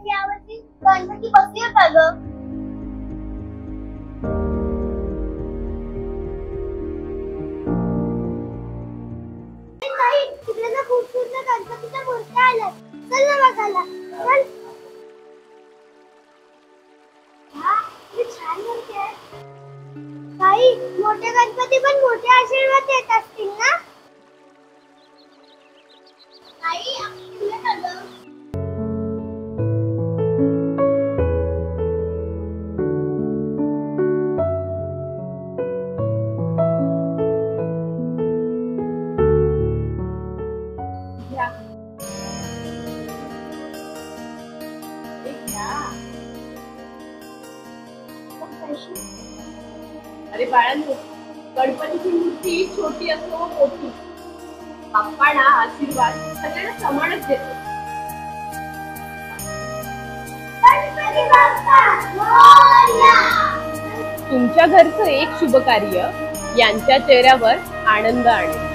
यावर्षी गणपती बसले का ग? नाही, तिकडे ना खूप सुंदर गणपतीच्या मूर्त्या आल्यात. चल ना बघायला. चल. छान मूर्ती आहे. काही मोठे गणपती पण मोठे आशीर्वाद देत असतील ना? आई, तुला सगळं अरे बाळांनो, गणपतीची मूर्ती छोटी असो मोठी, बाप्पा ना आशीर्वाद सगळ्यांना समानच देतो. गणपती बाप्पा मोरया. तुमच्या घरचं एक शुभ कार्य यांच्या चेहऱ्यावर आनंद आणेल.